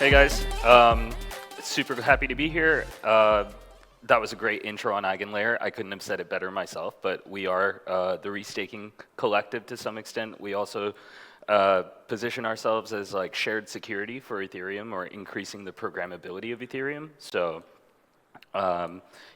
Hey guys, super happy to be here. That was a great intro on EigenLayer. I couldn't have said it better myself, but we are the restaking collective to some extent. We also position ourselves as like shared security for Ethereum, or increasing the programmability of Ethereum. So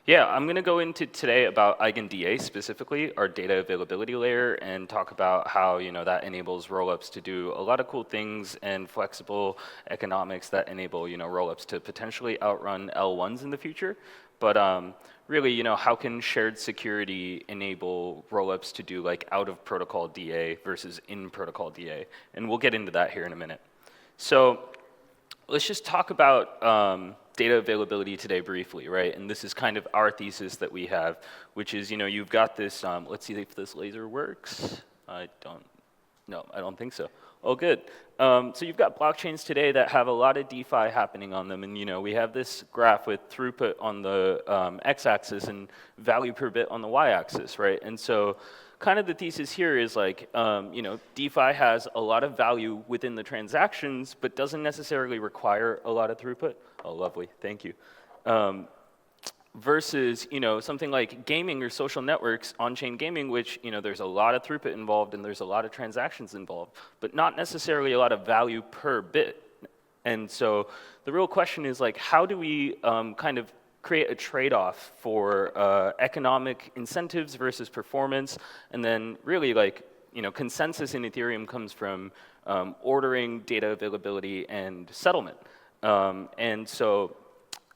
yeah, I'm going to go into today about EigenDA specifically, our data availability layer, and talk about how that enables rollups to do a lot of cool things and flexible economics that enable rollups to potentially outrun L1s in the future. But really, how can shared security enable rollups to do like out of protocol DA versus in protocol DA? And we'll get into that here in a minute. So let's just talk about data availability today briefly, right? And this is kind of our thesis that we have, which is, you've got this, let's see if this laser works. I don't think so. Oh, good. So you've got blockchains today that have a lot of DeFi happening on them, and we have this graph with throughput on the x-axis and value per bit on the y-axis, right? And so kind of the thesis here is like, DeFi has a lot of value within the transactions, but doesn't necessarily require a lot of throughput. Oh, lovely, thank you. Versus, something like gaming or social networks, on-chain gaming, which, there's a lot of throughput involved and there's a lot of transactions involved, but not necessarily a lot of value per bit. And so the real question is like, how do we kind of create a trade-off for economic incentives versus performance? And then really like, consensus in Ethereum comes from ordering, data availability, and settlement. And so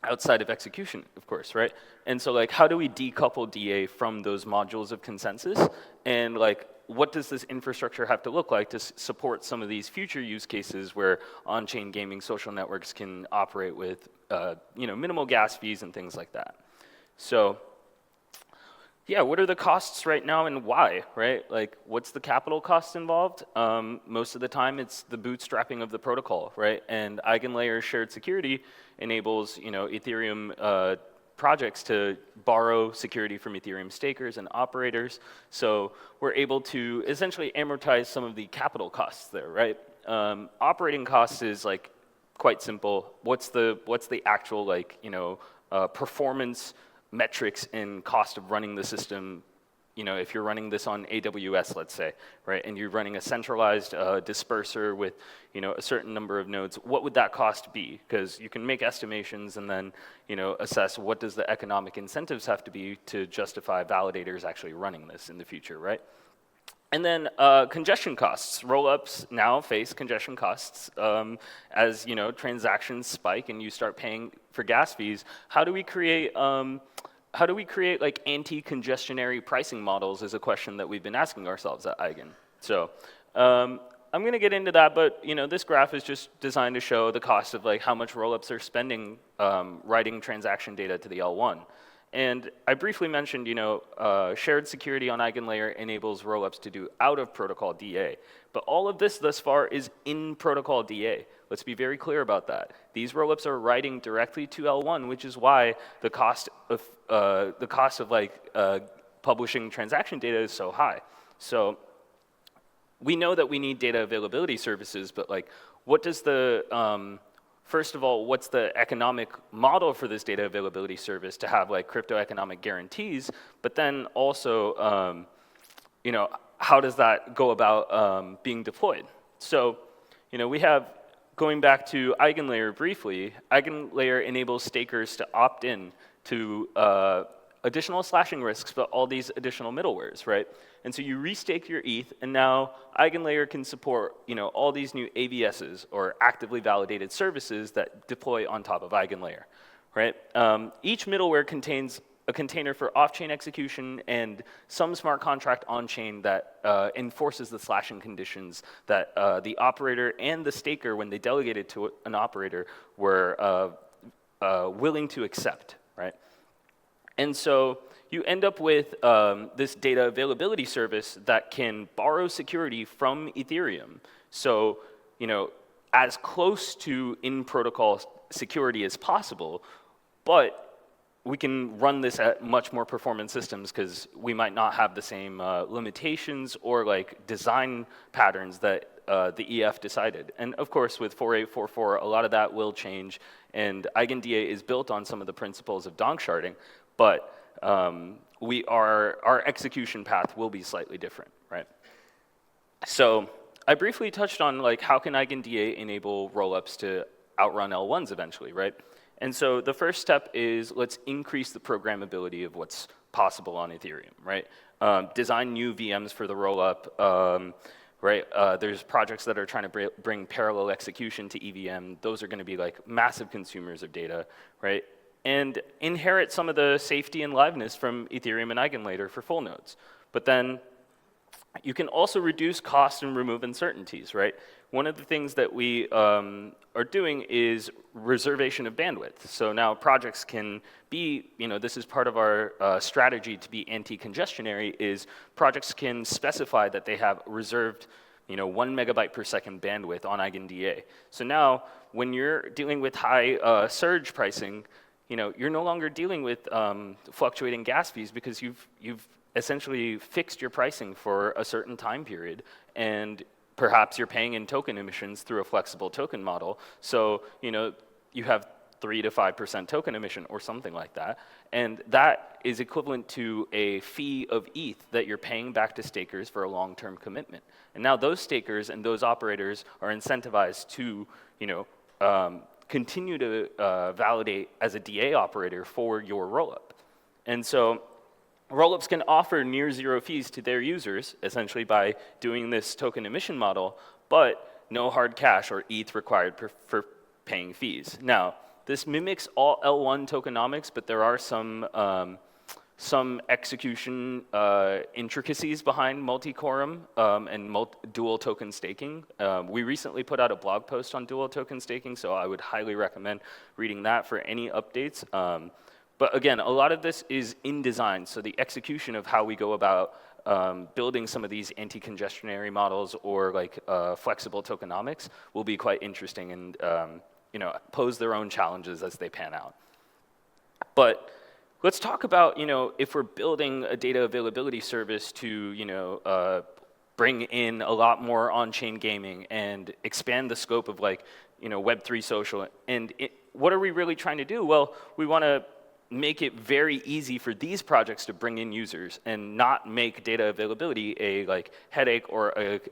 outside of execution, of course, right? And so like, how do we decouple DA from those modules of consensus? And like, what does this infrastructure have to look like to support some of these future use cases where on-chain gaming social networks can operate with minimal gas fees and things like that? So yeah, what are the costs right now and why, right? Like, what's the capital cost involved? Most of the time, it's the bootstrapping of the protocol, right? And EigenLayer shared security enables, Ethereum projects to borrow security from Ethereum stakers and operators. So we're able to essentially amortize some of the capital costs there, right? Operating costs is like quite simple. What's the actual like performance metrics and cost of running the system, if you're running this on AWS, let's say, right, and you're running a centralized disperser with, a certain number of nodes, what would that cost be? Because you can make estimations and then, assess what does the economic incentives have to be to justify validators actually running this in the future, right? And then congestion costs. Rollups now face congestion costs as transactions spike and you start paying for gas fees. How do we create like anti-congestionary pricing models is a question that we've been asking ourselves at Eigen. So I'm going to get into that, but this graph is just designed to show the cost of like how much rollups are spending writing transaction data to the L1. And I briefly mentioned, shared security on EigenLayer enables rollups to do out-of-protocol DA. But all of this thus far is in-protocol DA. Let's be very clear about that. These rollups are writing directly to L1, which is why the cost of publishing transaction data is so high. So we know that we need data availability services, but like, what does the first of all, what's the economic model for this data availability service to have like crypto economic guarantees? But then also, how does that go about being deployed? So, we have, going back to EigenLayer briefly, EigenLayer enables stakers to opt in to additional slashing risks, but all these additional middlewares, right? And so you restake your ETH, and now EigenLayer can support, all these new AVSs, or actively validated services that deploy on top of EigenLayer, right? Each middleware contains a container for off-chain execution and some smart contract on-chain that enforces the slashing conditions that the operator and the staker, when they delegated to an operator, were willing to accept, right? And so you end up with this data availability service that can borrow security from Ethereum. So, as close to in-protocol security as possible, but we can run this at much more performant systems because we might not have the same limitations or like design patterns that the EF decided. And of course, with 4844, a lot of that will change, and EigenDA is built on some of the principles of donk sharding, but our execution path will be slightly different, right? So I briefly touched on like how can EigenDA enable rollups to outrun L1s eventually, right? And so the first step is let's increase the programmability of what's possible on Ethereum, right? Design new VMs for the rollup, right? There's projects that are trying to bring parallel execution to EVM. Those are going to be like massive consumers of data, right? And inherit some of the safety and liveness from Ethereum and Eigenlayer for full nodes. But then you can also reduce costs and remove uncertainties, right? One of the things that we are doing is reservation of bandwidth. So now projects can be, this is part of our strategy to be anti-congestionary, is projects can specify that they have reserved 1 megabyte per second bandwidth on EigenDA. So now when you're dealing with high surge pricing, you're no longer dealing with fluctuating gas fees because you've essentially fixed your pricing for a certain time period, and perhaps you're paying in token emissions through a flexible token model. So you have 3 to 5% token emission or something like that, and that is equivalent to a fee of ETH that you're paying back to stakers for a long-term commitment. And now those stakers and those operators are incentivized to continue to validate as a DA operator for your rollup. And so rollups can offer near zero fees to their users, essentially by doing this token emission model, but no hard cash or ETH required for paying fees. Now, this mimics all L1 tokenomics, but there are some execution intricacies behind multi-quorum and dual token staking. We recently put out a blog post on dual token staking, so I would highly recommend reading that for any updates. But again, a lot of this is in design, so the execution of how we go about building some of these anti-congestionary models or like flexible tokenomics will be quite interesting and pose their own challenges as they pan out. But let's talk about if we're building a data availability service to bring in a lot more on-chain gaming and expand the scope of like Web3 social. And what are we really trying to do? Well, we want to make it very easy for these projects to bring in users and not make data availability a like headache or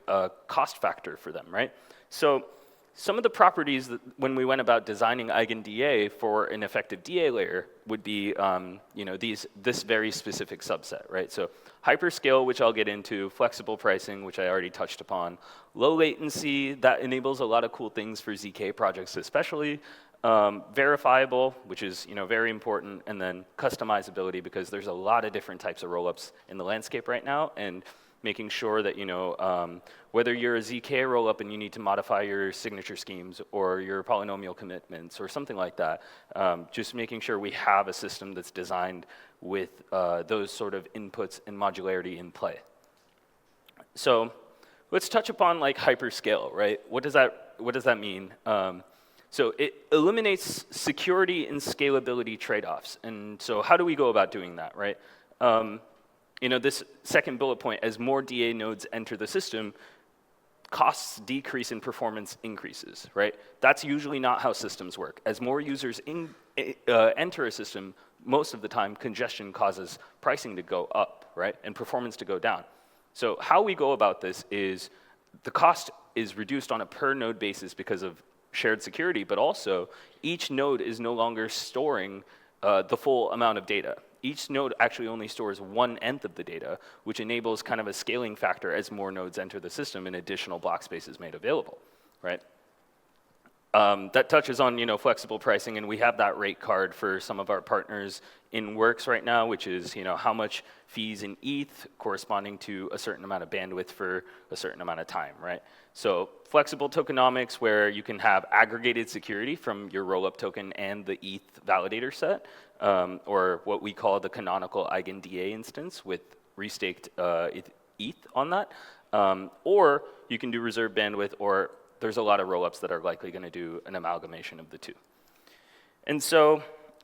a cost factor for them, right? So some of the properties that when we went about designing EigenDA for an effective DA layer would be this very specific subset, right? So hyperscale, which I'll get into, flexible pricing, which I already touched upon, low latency, that enables a lot of cool things for ZK projects especially, verifiable, which is very important, and then customizability, because there's a lot of different types of rollups in the landscape right now, and making sure that whether you're a ZK rollup and you need to modify your signature schemes or your polynomial commitments or something like that, just making sure we have a system that's designed with those sort of inputs and modularity in play. So let's touch upon like hyperscale, right? What does that mean? So it eliminates security and scalability trade-offs. And so how do we go about doing that, right? This second bullet point, as more DA nodes enter the system, costs decrease and performance increases, right? That's usually not how systems work. As more users enter a system, most of the time, congestion causes pricing to go up, right? And performance to go down. So how we go about this is the cost is reduced on a per node basis because of shared security, but also each node is no longer storing the full amount of data. Each node actually only stores 1/n of the data, which enables kind of a scaling factor as more nodes enter the system and additional block space is made available, right? That touches on flexible pricing, and we have that rate card for some of our partners in Works right now, which is how much fees in ETH corresponding to a certain amount of bandwidth for a certain amount of time, right? So flexible tokenomics, where you can have aggregated security from your rollup token and the ETH validator set, or what we call the canonical EigenDA instance with restaked ETH on that, or you can do reserved bandwidth, or there's a lot of rollups that are likely going to do an amalgamation of the two. And so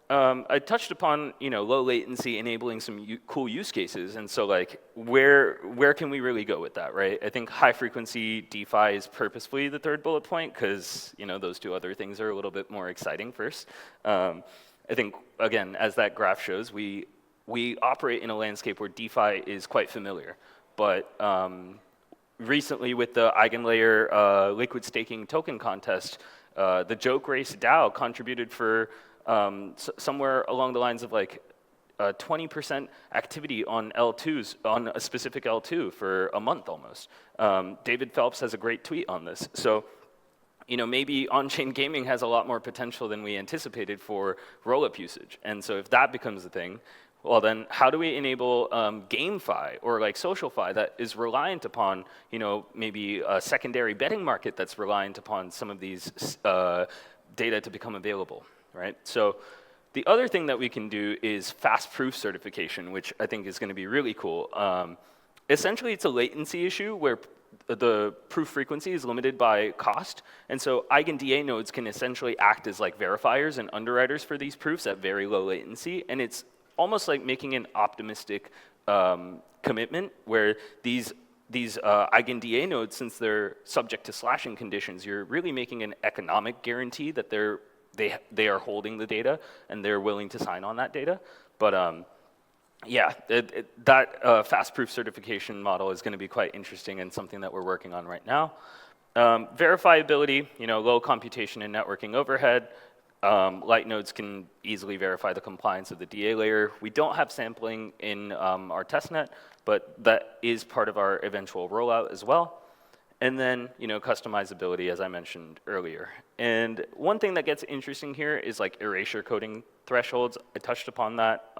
I touched upon, low latency enabling some cool use cases, and so like where can we really go with that, right? I think high frequency DeFi is purposefully the third bullet point because those two other things are a little bit more exciting first. I think again, as that graph shows, we operate in a landscape where DeFi is quite familiar, but recently with the Eigenlayer liquid staking token contest, the Joke Race DAO contributed for somewhere along the lines of like 20% activity on L2s, on a specific L2 for a month almost. David Phelps has a great tweet on this. So, maybe on-chain gaming has a lot more potential than we anticipated for rollup usage. And so if that becomes a thing, well then how do we enable GameFi or like SocialFi that is reliant upon, maybe a secondary betting market that's reliant upon some of these data to become available? Right? So the other thing that we can do is fast proof certification, which I think is going to be really cool. Essentially, it's a latency issue where the proof frequency is limited by cost. And so EigenDA nodes can essentially act as like verifiers and underwriters for these proofs at very low latency. And it's almost like making an optimistic commitment where these EigenDA nodes, since they're subject to slashing conditions, you're really making an economic guarantee that they are holding the data and they're willing to sign on that data. But yeah, that fast proof certification model is going to be quite interesting and something that we're working on right now. Verifiability, low computation and networking overhead. Light nodes can easily verify the compliance of the DA layer. We don't have sampling in our testnet, but that is part of our eventual rollout as well. And then, customizability, as I mentioned earlier. And one thing that gets interesting here is like erasure coding thresholds. I touched upon that.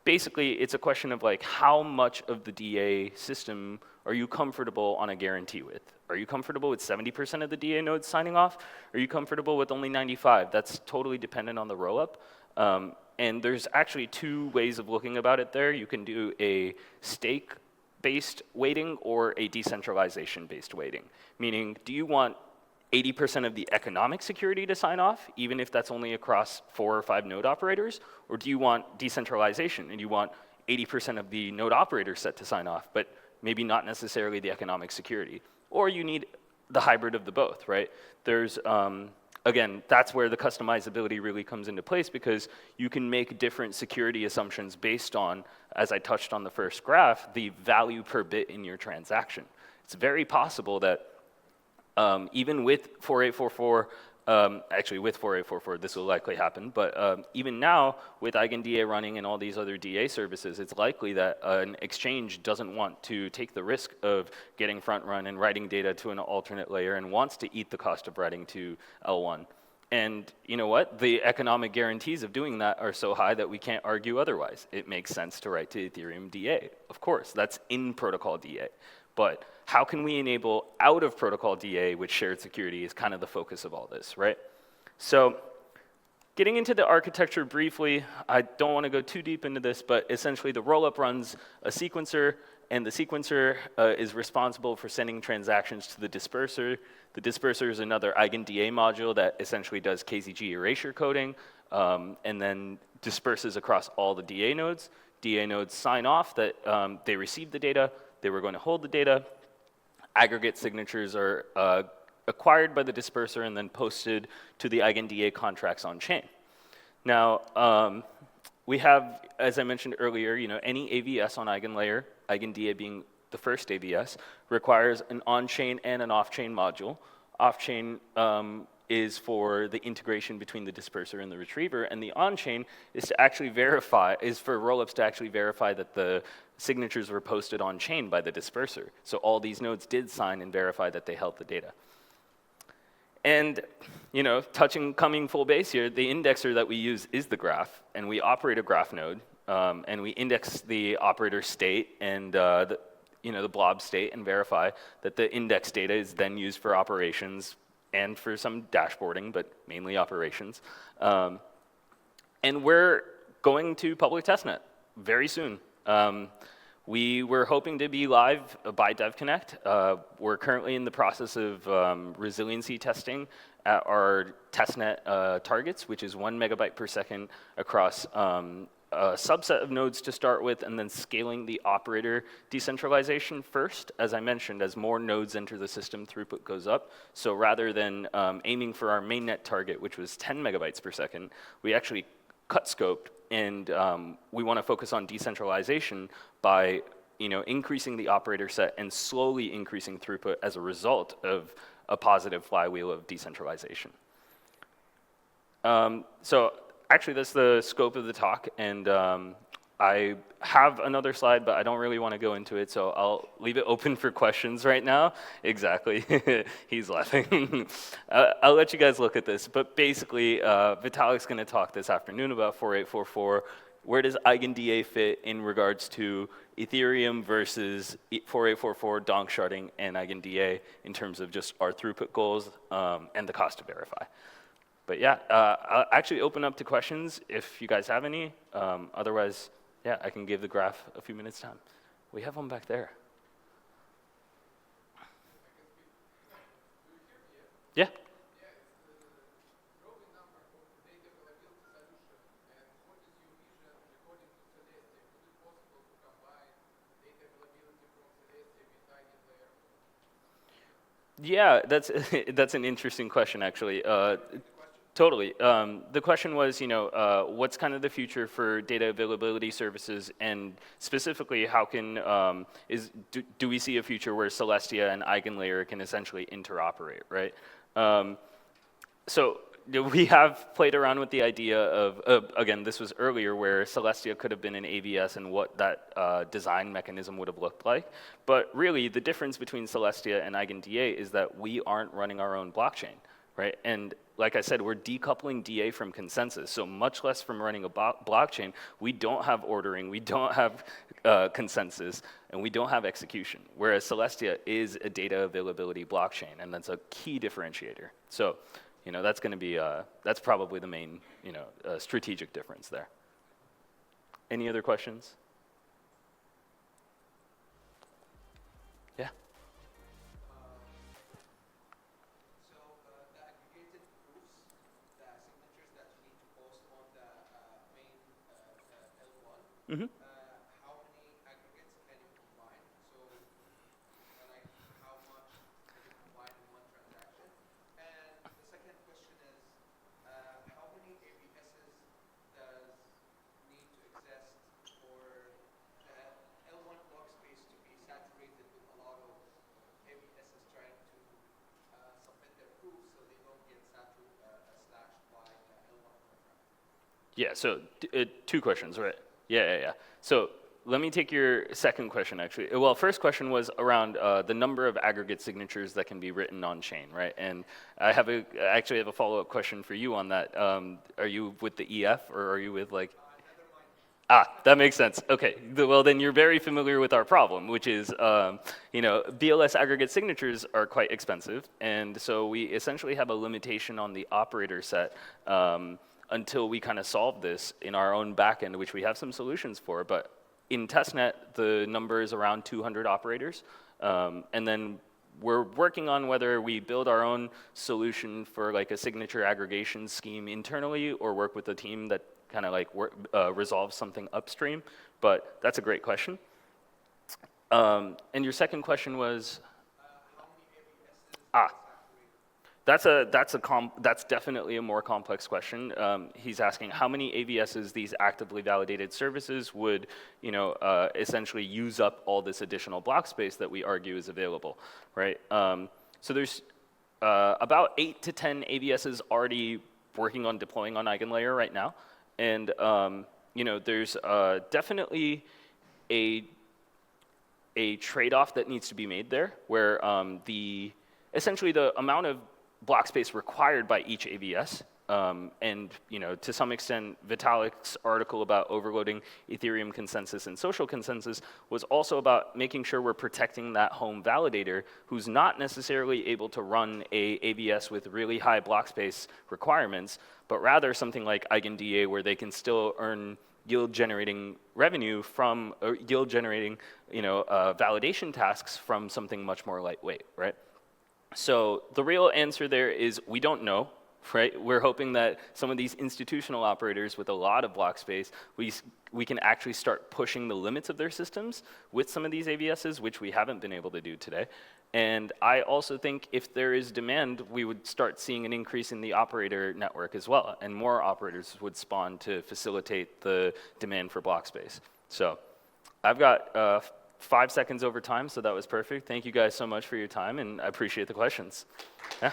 Basically, it's a question of like how much of the DA system are you comfortable on a guarantee with? Are you comfortable with 70% of the DA nodes signing off? Are you comfortable with only 95? That's totally dependent on the rollup. And there's actually two ways of looking about it there. You can do a stake-based weighting or a decentralization-based weighting. Meaning, do you want 80% of the economic security to sign off, even if that's only across 4 or 5 node operators? Or do you want decentralization and you want 80% of the node operator set to sign off, but maybe not necessarily the economic security? Or you need the hybrid of the both, right? There's, again, that's where the customizability really comes into place because you can make different security assumptions based on, as I touched on the first graph, the value per bit in your transaction. It's very possible that even with 4844, actually with 4844 this will likely happen, but even now with EigenDA running and all these other DA services, it's likely that an exchange doesn't want to take the risk of getting front run and writing data to an alternate layer and wants to eat the cost of writing to L1. And you know what? The economic guarantees of doing that are so high that we can't argue otherwise. It makes sense to write to Ethereum DA. Of course, that's in protocol DA. But how can we enable out of protocol DA with shared security is kind of the focus of all this, right? So getting into the architecture briefly, I don't want to go too deep into this, but essentially the rollup runs a sequencer, and the sequencer is responsible for sending transactions to the disperser. The disperser is another EigenDA module that essentially does KZG erasure coding and then disperses across all the DA nodes. DA nodes sign off that they received the data, they were going to hold the data. Aggregate signatures are acquired by the disperser and then posted to the EigenDA contracts on chain. Now, we have, as I mentioned earlier, any AVS on Eigenlayer, EigenDA being the first AVS, requires an on-chain and an off-chain module. Off-chain is for the integration between the disperser and the retriever, and the on-chain is to actually verify, is for rollups to actually verify that the signatures were posted on-chain by the disperser. So all these nodes did sign and verify that they held the data. And coming full base here, the indexer that we use is the graph, and we operate a graph node, and we index the operator state and the blob state and verify that the index data is then used for operations and for some dashboarding, but mainly operations. And we're going to public testnet very soon. We were hoping to be live by Devconnect. We're currently in the process of resiliency testing at our testnet targets, which is 1 megabyte per second across a subset of nodes to start with, and then scaling the operator decentralization first. As I mentioned, as more nodes enter the system, throughput goes up. So rather than aiming for our mainnet target, which was 10 megabytes per second, we actually cut scoped, and we want to focus on decentralization by increasing the operator set and slowly increasing throughput as a result of a positive flywheel of decentralization. So actually, that's the scope of the talk, and I have another slide, but I don't really want to go into it, so I'll leave it open for questions right now. Exactly, he's laughing. I'll let you guys look at this, but basically, Vitalik's going to talk this afternoon about 4844. Where does EigenDA fit in regards to Ethereum versus 4844, donk sharding, and EigenDA in terms of just our throughput goals and the cost to verify? But yeah, I'll actually open up to questions if you guys have any. Otherwise, yeah, I can give the graph a few minutes' time. We have one back there. Yeah. Yeah, that's an interesting question, actually. Totally. The question was, what's kind of the future for data availability services, and specifically, how can do we see a future where Celestia and EigenLayer can essentially interoperate, right? So we have played around with the idea of, again, this was earlier, where Celestia could have been an AVS and what that design mechanism would have looked like. But really, the difference between Celestia and EigenDA is that we aren't running our own blockchain, right? And like I said, we're decoupling DA from consensus, so much less from running a blockchain. We don't have ordering, we don't have consensus, and we don't have execution, whereas Celestia is a data availability blockchain, and that's a key differentiator. So, that's going to be, that's probably the main, strategic difference there. Any other questions? Yeah. So the aggregated proofs, the signatures that you need to post on the main L1, how many aggregates can you combine? So like how much can you combine in one transaction? And the second question is, how many ABSs does need to exist for the L1 block space to be saturated with a lot of ABSs trying to submit their proofs so they don't get slashed by the L1 contract? Yeah, so two questions, right? Yeah. So let me take your second question, actually. Well, first question was around the number of aggregate signatures that can be written on chain, right? And I actually have a follow-up question for you on that. Are you with the EF, or are you with like? That makes sense. Okay, well then you're very familiar with our problem, which is, BLS aggregate signatures are quite expensive, and so we essentially have a limitation on the operator set until we kind of solve this in our own backend, which we have some solutions for. But in testnet, the number is around 200 operators, and then we're working on whether we build our own solution for like a signature aggregation scheme internally, or work with a team that kind of like resolve something upstream, but that's a great question. And your second question was? That's definitely a more complex question. He's asking how many AVSs these actively validated services would, essentially use up all this additional block space that we argue is available, right? So there's about 8 to 10 AVSs already working on deploying on EigenLayer right now. And there's definitely a trade-off that needs to be made there, where essentially the amount of block space required by each AVS, and to some extent, Vitalik's article about overloading Ethereum consensus and social consensus was also about making sure we're protecting that home validator who's not necessarily able to run a AVS with really high block space requirements, but rather something like EigenDA, where they can still earn yield generating revenue from, or yield generating validation tasks from something much more lightweight, right? So the real answer there is we don't know, right? We're hoping that some of these institutional operators with a lot of block space, we can actually start pushing the limits of their systems with some of these AVSs, which we haven't been able to do today. And I also think if there is demand, we would start seeing an increase in the operator network as well, and more operators would spawn to facilitate the demand for block space. So I've got 5 seconds over time, so that was perfect. Thank you guys so much for your time, and I appreciate the questions. Yeah.